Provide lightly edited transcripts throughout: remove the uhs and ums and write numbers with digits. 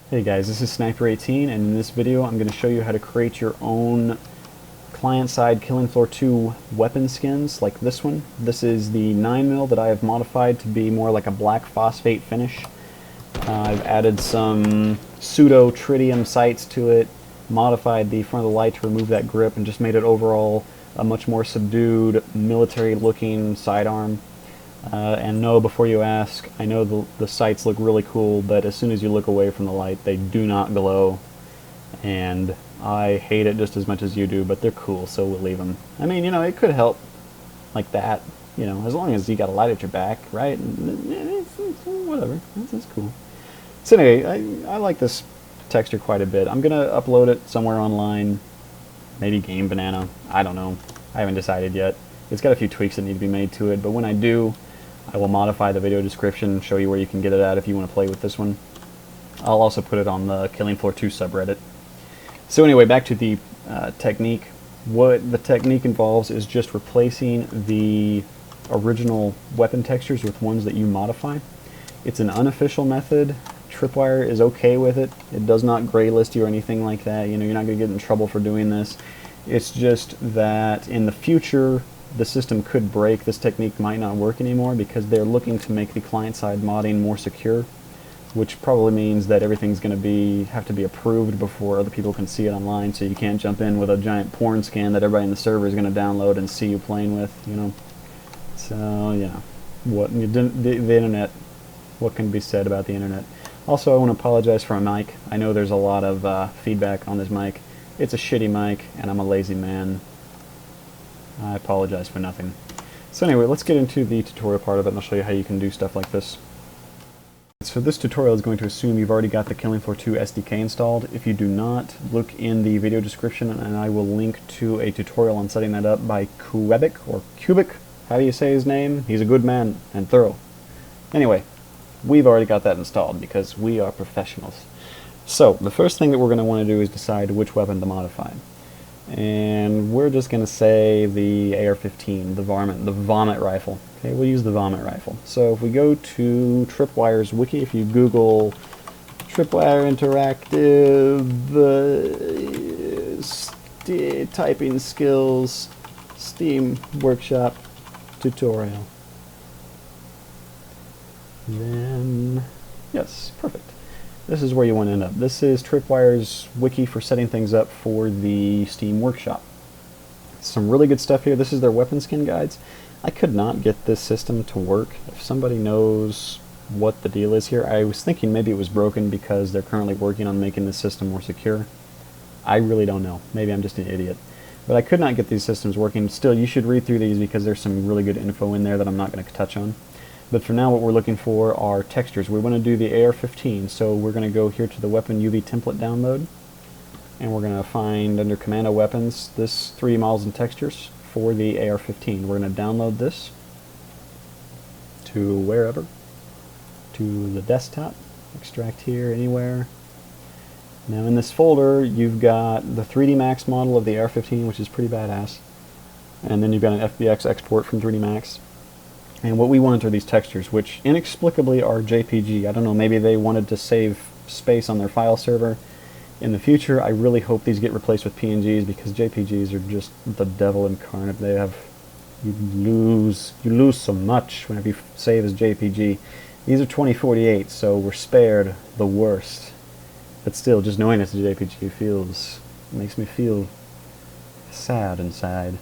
Hey guys, this is Sniper18, and in this video I'm going to show you how to create your own client-side Killing Floor 2 weapon skins like this one. This is the 9mm that I have modified to be more like a black phosphate finish. I've added some pseudo tritium sights to it, modified the front of the light to remove that grip, and just made it overall a much more subdued, military-looking sidearm. And no, before you ask, I know the sights look really cool, but as soon as you look away from the light, they do not glow. And I hate it just as much as you do, but they're cool, so we'll leave them. I mean, you know, it could help like that, you know, as long as you got a light at your back, right? Whatever, that's cool. So anyway, I like this texture quite a bit. I'm going to upload it somewhere online, maybe Game Banana, I don't know. I haven't decided yet. It's got a few tweaks that need to be made to it, but when I do, I will modify the video description, show you where you can get it at if you want to play with this one. I'll also put it on the Killing Floor 2 subreddit. So anyway, back to the technique. What the technique involves is just replacing the original weapon textures with ones that you modify. It's an unofficial method. Tripwire is okay with it. It does not gray list you or anything like that. You know, you're not going to get in trouble for doing this. It's just that in the future, the system could break. This technique might not work anymore because they're looking to make the client-side modding more secure, which probably means that everything's going to have to be approved before other people can see it online, so you can't jump in with a giant porn scan that everybody in the server is going to download and see you playing with, you know. So, yeah. The internet, what can be said about the internet? Also, I want to apologize for my mic. I know there's a lot of feedback on this mic. It's a shitty mic, and I'm a lazy man. I apologize for nothing. So anyway, let's get into the tutorial part of it, and I'll show you how you can do stuff like this. So this tutorial is going to assume you've already got the Killing Floor 2 SDK installed. If you do not, look in the video description, and I will link to a tutorial on setting that up by Cubic. How do you say his name? He's a good man and thorough. Anyway, we've already got that installed because we are professionals. So the first thing that we're going to want to do is decide which weapon to modify. And we're just going to say the AR-15, the vomit rifle. Okay, we'll use the vomit rifle. So if we go to Tripwire's wiki, if you Google Tripwire Interactive typing skills Steam Workshop tutorial, then yes, perfect. This is where you want to end up. This is Tripwire's wiki for setting things up for the Steam Workshop. Some really good stuff here. This is their weapon skin guides. I could not get this system to work. If somebody knows what the deal is here, I was thinking maybe it was broken because they're currently working on making this system more secure. I really don't know. Maybe I'm just an idiot. But I could not get these systems working. Still, you should read through these because there's some really good info in there that I'm not going to touch on. But for now, what we're looking for are textures. We want to do the AR-15, so we're going to go here to the Weapon UV template download, and we're going to find under Commando Weapons this 3D models and textures for the AR-15. We're going to download this to wherever, to the desktop, extract here, anywhere. Now in this folder, you've got the 3D Max model of the AR-15, which is pretty badass, and then you've got an FBX export from 3D Max. And what we want are these textures, which inexplicably are JPG. I don't know, maybe they wanted to save space on their file server. In the future, I really hope these get replaced with PNGs because JPGs are just the devil incarnate. You lose so much whenever you save as JPG. These are 2048, so we're spared the worst. But still, just knowing it's a JPG makes me feel sad inside.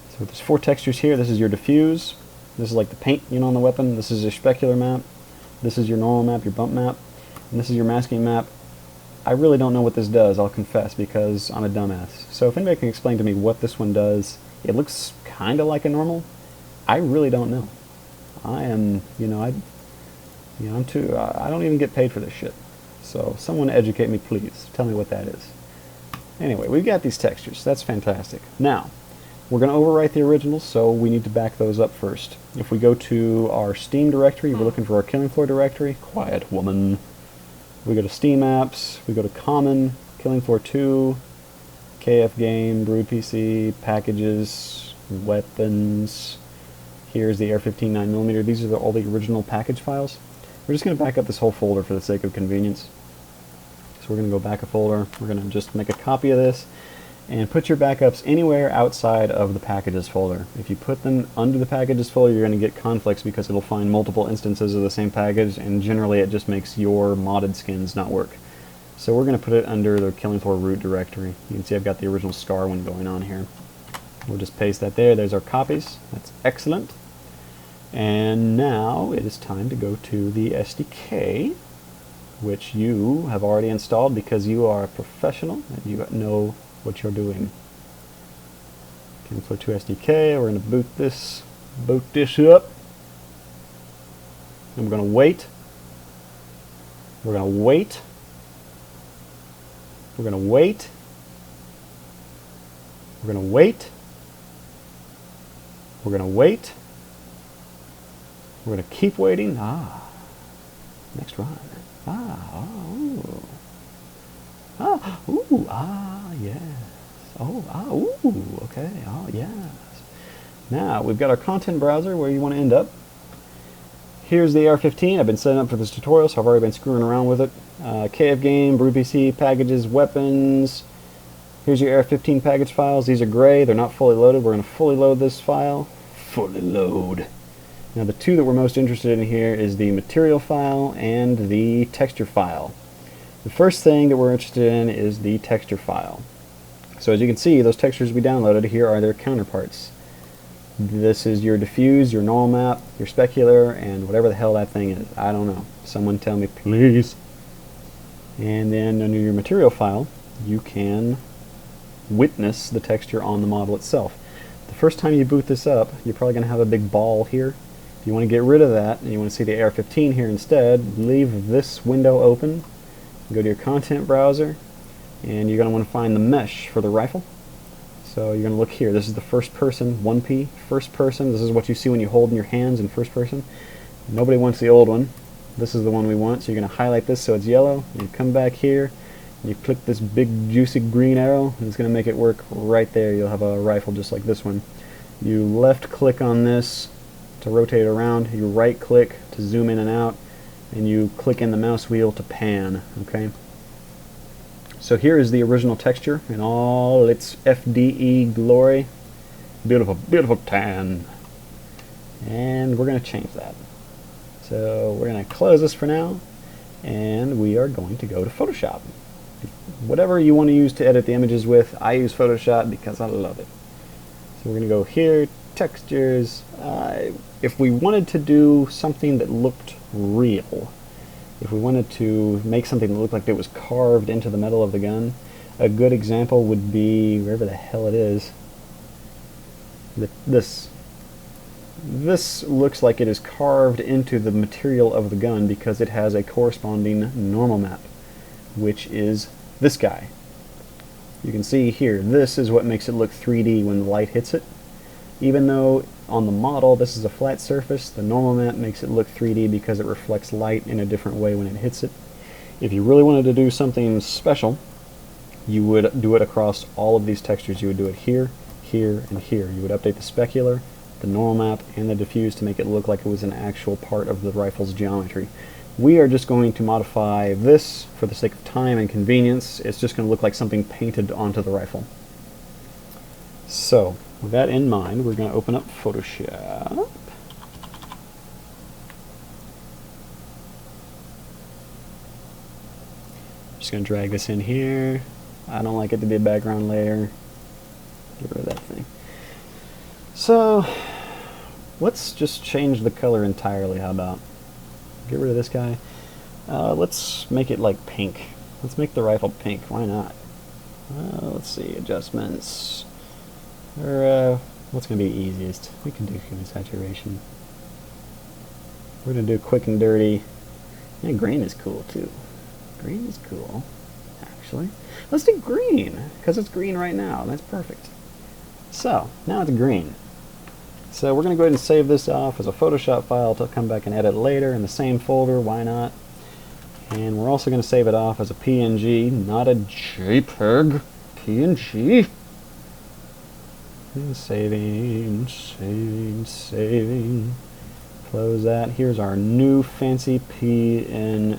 So there's 4 textures here. This is your diffuse. This is like the paint, you know, on the weapon. This is your specular map. This is your normal map, your bump map. And this is your masking map. I really don't know what this does, I'll confess, because I'm a dumbass. So if anybody can explain to me what this one does, it looks kind of like a normal. I really don't know. I am, I don't even get paid for this shit. So someone educate me, please. Tell me what that is. Anyway, we've got these textures. That's fantastic. Now, we're going to overwrite the originals, so we need to back those up first. If we go to our Steam directory, we're looking for our Killing Floor directory. Quiet woman. We go to Steam apps, we go to Common, Killing Floor 2, KF Game, Brood PC, Packages, Weapons. Here's the AR-15 9mm. These are all the original package files. We're just going to back up this whole folder for the sake of convenience. So we're going to go back a folder. We're going to just make a copy of this and put your backups anywhere outside of the packages folder. If you put them under the packages folder, you're going to get conflicts because it'll find multiple instances of the same package, and generally it just makes your modded skins not work. So we're going to put it under the Killing Floor root directory. You can see I've got the original Scar one going on here. We'll just paste that there. There's our copies. That's excellent. And now it is time to go to the SDK, which you have already installed because you are a professional and you know what you're doing. Killing Floor 2 SDK. We're going to boot this up. And we're going to wait. We're going to wait. We're going to wait. We're going to wait. We're going to wait. We're going to keep waiting. Next run. Yes. Okay, yes. Now, we've got our content browser where you want to end up. Here's the AR-15. I've been setting up for this tutorial, so I've already been screwing around with it. KF game, Brood PC, packages, weapons. Here's your AR-15 package files. These are gray. They're not fully loaded. We're going to fully load this file. Fully load. Now, the two that we're most interested in here is the material file and the texture file. The first thing that we're interested in is the texture file. So as you can see, those textures we downloaded, here are their counterparts. This is your diffuse, your normal map, your specular, and whatever the hell that thing is. I don't know. Someone tell me, please. And then under your material file, you can witness the texture on the model itself. The first time you boot this up, you're probably going to have a big ball here. If you want to get rid of that, and you want to see the AR-15 here instead, leave this window open. Go to your content browser, and you're going to want to find the mesh for the rifle. So you're going to look here. This is the first person, 1P, first person. This is what you see when you hold in your hands in first person. Nobody wants the old one. This is the one we want. So you're going to highlight this so it's yellow. You come back here, and you click this big juicy green arrow, and it's going to make it work right there. You'll have a rifle just like this one. You left click on this to rotate it around. You right click to zoom in and out, and you click in the mouse wheel to pan. Okay. So here is the original texture in all its FDE glory. Beautiful, beautiful tan. And we're going to change that. So we're going to close this for now, and we are going to go to Photoshop. Whatever you want to use to edit the images with, I use Photoshop because I love it. So we're going to go here, textures. If we wanted to do something that looked real, if we wanted to make something that looked like it was carved into the metal of the gun, a good example would be wherever the hell it is. This looks like it is carved into the material of the gun because it has a corresponding normal map, which is this guy. You can see here, this is what makes it look 3D when the light hits it. Even though on the model this is a flat surface, the normal map makes it look 3D because it reflects light in a different way when it hits it. If you really wanted to do something special, you would do it across all of these textures. You would do it here, here, and here. You would update the specular, the normal map, and the diffuse to make it look like it was an actual part of the rifle's geometry. We are just going to modify this for the sake of time and convenience. It's just going to look like something painted onto the rifle. So, with that in mind, we're going to open up Photoshop. Just going to drag this in here. I don't like it to be a background layer. Get rid of that thing. So, let's just change the color entirely. How about? Get rid of this guy. Let's make it like pink. Let's make the rifle pink. Why not? Let's see. Adjustments. Or what's going to be easiest? We can do human saturation. We're going to do quick and dirty. And green is cool too. Green is cool, actually. Let's do green, because it's green right now. That's perfect. So, now it's green. So we're going to go ahead and save this off as a Photoshop file to come back and edit later in the same folder. Why not? And we're also going to save it off as a PNG, not a JPEG. PNG. And saving, saving, saving. Close that. Here's our new fancy PNG.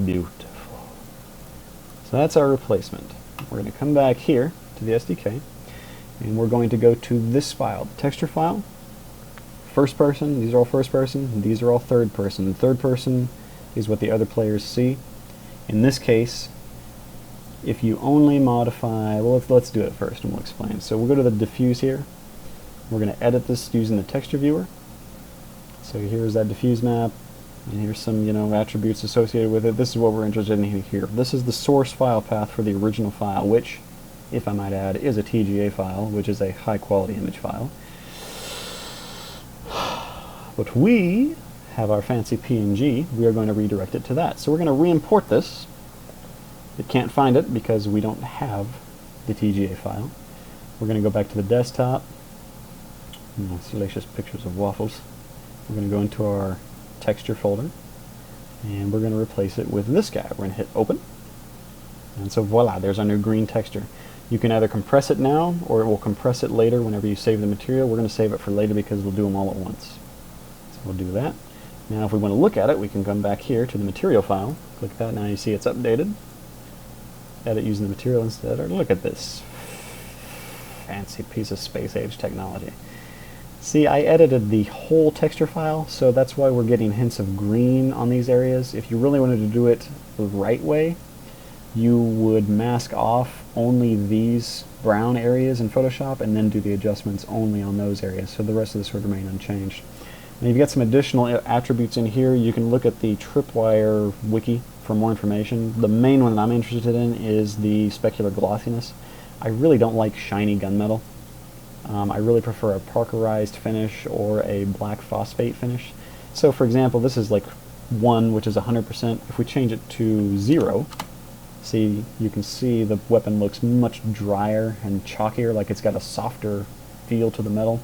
Beautiful. So that's our replacement. We're going to come back here to the SDK, and we're going to go to this file, the texture file. First person, these are all first person, these are all third person. The third person is what the other players see. In this case, if you only modify, well, let's do it first and we'll explain. So we'll go to the diffuse here. We're going to edit this using the texture viewer. So here's that diffuse map, and here's some, attributes associated with it. This is what we're interested in here. This is the source file path for the original file, which, if I might add, is a TGA file, which is a high quality image file. But we have our fancy PNG. We are going to redirect it to that. So we're going to re-import this. It can't find it because we don't have the TGA file. We're going to go back to the desktop. Salacious pictures of waffles. We're going to go into our texture folder, and we're going to replace it with this guy. We're going to hit open, and so voila, there's our new green texture. You can either compress it now, or it will compress it later whenever you save the material. We're going to save it for later because we'll do them all at once. So we'll do that. Now if we want to look at it, we can come back here to the material file, click that, now you see it's updated. Edit using the material instead, or look at this fancy piece of space age technology. See, I edited the whole texture file, so that's why we're getting hints of green on these areas. If you really wanted to do it the right way, you would mask off only these brown areas in Photoshop and then do the adjustments only on those areas, so the rest of this would remain unchanged. And you've got some additional attributes in here. You can look at the Tripwire wiki for more information. The main one that I'm interested in is the specular glossiness. I really don't like shiny gunmetal. I really prefer a parkerized finish or a black phosphate finish. So for example, this is like 1, which is 100%. If we change it to 0, see, you can see the weapon looks much drier and chalkier, like it's got a softer feel to the metal.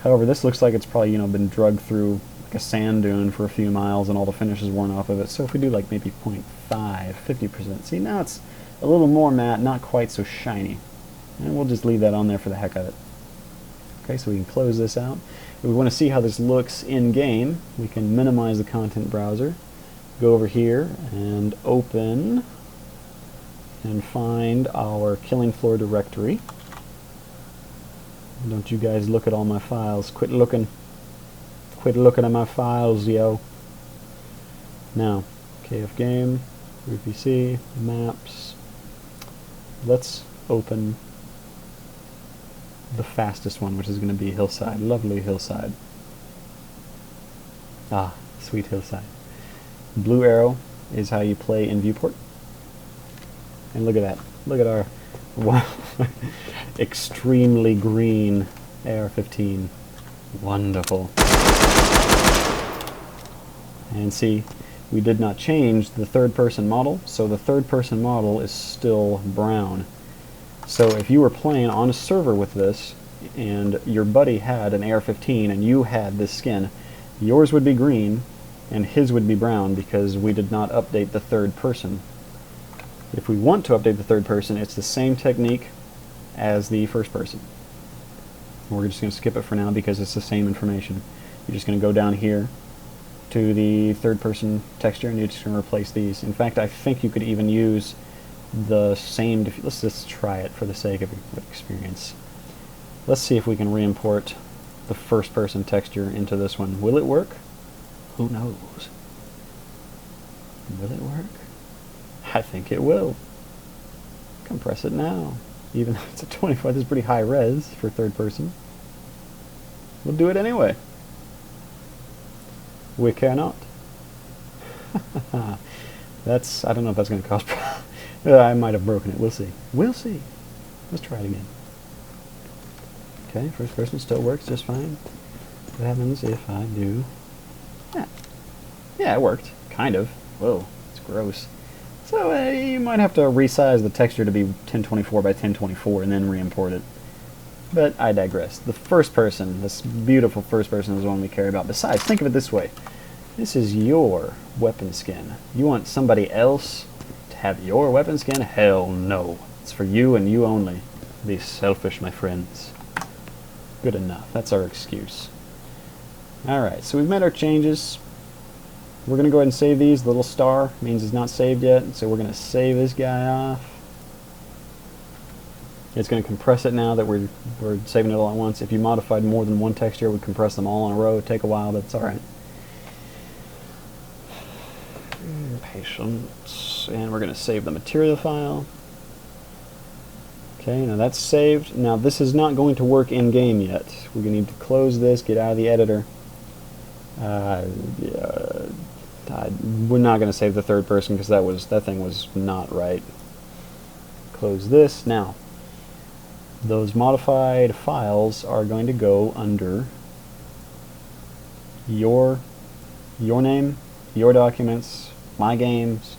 However, this looks like it's probably, been drugged through like a sand dune for a few miles and all the finish is worn off of it. So if we do like maybe 0.5, 50%, see, now it's a little more matte, not quite so shiny. And we'll just leave that on there for the heck of it. Okay, so we can close this out. If we want to see how this looks in-game, we can minimize the content browser, go over here and open and find our Killing Floor directory. Don't you guys look at all my files. Quit looking. Quit looking at my files, yo. Now, KF Game, VPC, Maps. Let's open the fastest one, which is going to be Hillside. Lovely Hillside. Ah, sweet Hillside. Blue arrow is how you play in viewport. And look at that. Look at our extremely green AR-15. Wonderful. And see, we did not change the third-person model, so the third-person model is still brown. So if you were playing on a server with this, and your buddy had an AR-15 and you had this skin, yours would be green, and his would be brown because we did not update the third person. If we want to update the third person, it's the same technique as the first person. We're just going to skip it for now because it's the same information. You're just going to go down here to the third person texture and you're just going to replace these. In fact, I think you could even use the same, let's just try it for the sake of experience. Let's see if we can re-import the first person texture into this one. Will it work? Who knows? Will it work? I think it will. Compress it now. Even though it's a 24, this is pretty high res for third person. We'll do it anyway. We cannot. That's, I don't know if that's going to cost I might have broken it. We'll see. We'll see. Let's try it again. Okay, first person still works just fine. What happens if I do that? Yeah, it worked. Kind of. Whoa, it's gross. So you might have to resize the texture to be 1024 by 1024 and then re-import it. But I digress. The first person, this beautiful first person is the one we care about. Besides, think of it this way. This is your weapon skin. You want somebody else to have your weapon skin? Hell no. It's for you and you only. Be selfish, my friends. Good enough. That's our excuse. Alright, so we've made our changes. we're going to go ahead and save these. The little star means it's not saved yet, so we're going to save this guy off. It's going to compress it now that we're saving it all at once. If you modified more than one texture, it would compress them all in a row. It would take a while, but it's alright. Patience. And we're going to save the material file. Okay, now that's saved. Now this is not going to work in-game yet. We're going to need to close this, get out of the editor. We're not going to save the third person because that thing was not right. Close this. Now, those modified files are going to go under your name, your documents, my games,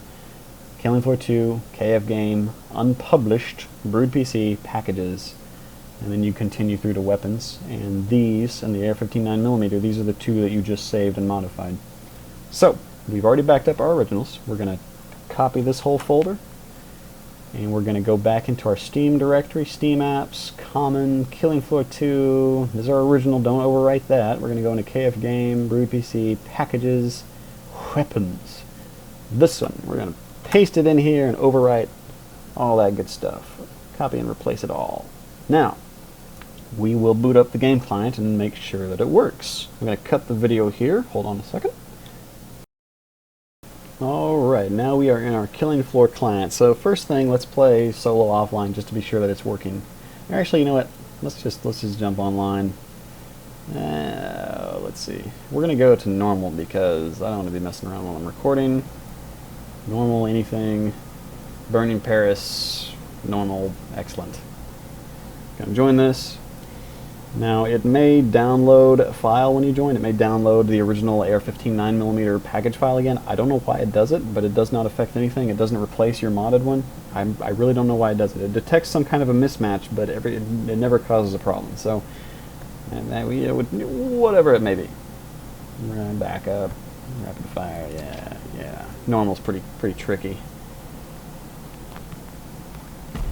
Killing Floor 2, KF Game, unpublished, Brood PC, packages, and then you continue through to weapons. And these, and the AR-15 9mm, these are the two that you just saved and modified. So, we've already backed up our originals. We're going to copy this whole folder, and we're going to go back into our Steam directory, Steam Apps, Common, Killing Floor 2. This is our original, don't overwrite that. We're going to go into KF Game, Brood PC, Packages, Weapons. This one, we're going to paste it in here and overwrite all that good stuff. Copy and replace it all. Now, we will boot up the game client and make sure that it works. I'm going to cut the video here. Hold on a second. Alright, now we are in our Killing Floor client. So first thing, let's play solo offline just to be sure that it's working. Actually, you know what? Let's just jump online. Let's see. We're going to go to normal because I don't want to be messing around while I'm recording. Normal, anything. Burning Paris, normal, excellent. Gonna join this. Now it may download a file when you join. It may download the original AR-15 9mm package file again. I don't know why it does it, but it does not affect anything. It doesn't replace your modded one. I really don't know why it does it. It detects some kind of a mismatch, but it never causes a problem. So, and that whatever it may be. Back up, rapid fire, yeah. Normal's pretty tricky.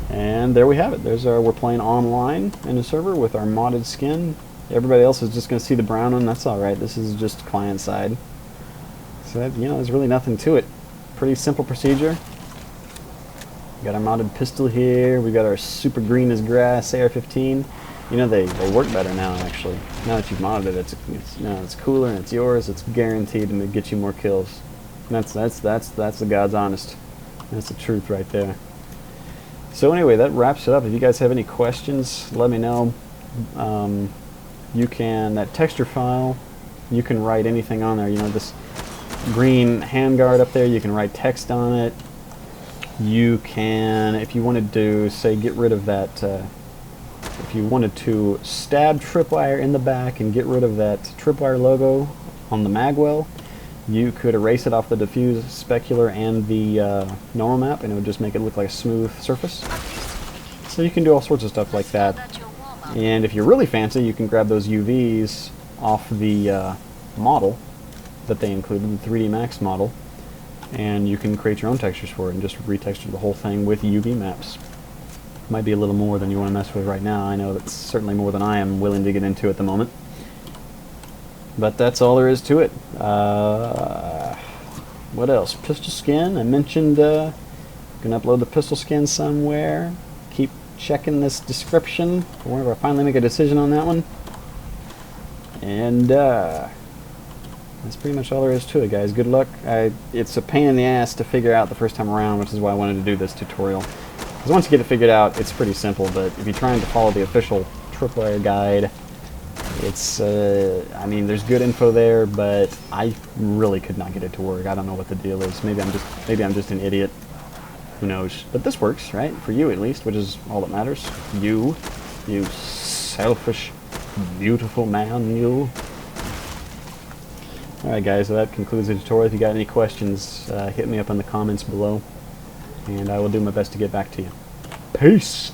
And there we have it. We're playing online in a server with our modded skin. Everybody else is just going to see the brown one. That's all right. This is just client side. So that, there's really nothing to it. Pretty simple procedure. We got our modded pistol here. We got our super green as grass AR-15. They work better now. Actually, now that you've modded it, it's cooler and it's yours. It's guaranteed to get you more kills. And that's the God's honest. That's the truth right there. So anyway, that wraps it up. If you guys have any questions, let me know. That texture file, you can write anything on there. This green handguard up there, you can write text on it. You can, if you wanted to, say, get rid of that, if you wanted to stab tripwire in the back and get rid of that tripwire logo on the magwell, you could erase it off the diffuse, specular, and the normal map, and it would just make it look like a smooth surface. So you can do all sorts of stuff like that. And if you're really fancy, you can grab those UVs off the model that they included, the 3D Max model, and you can create your own textures for it and just retexture the whole thing with UV maps. Might be a little more than you want to mess with right now. I know that's certainly more than I am willing to get into at the moment. But that's all there is to it. What else? Pistol skin. I mentioned gonna upload the pistol skin somewhere. Keep checking this description whenever I finally make a decision on that one. And that's pretty much all there is to it, guys. Good luck. It's a pain in the ass to figure out the first time around, which is why I wanted to do this tutorial. Because once you get it figured out, it's pretty simple. But if you're trying to follow the official tripwire guide, it's, there's good info there, but I really could not get it to work. I don't know what the deal is. Maybe I'm just an idiot. Who knows? But this works, right? For you at least, which is all that matters. You selfish, beautiful man, you. Alright guys, so that concludes the tutorial. If you got any questions, hit me up in the comments below, and I will do my best to get back to you. Peace!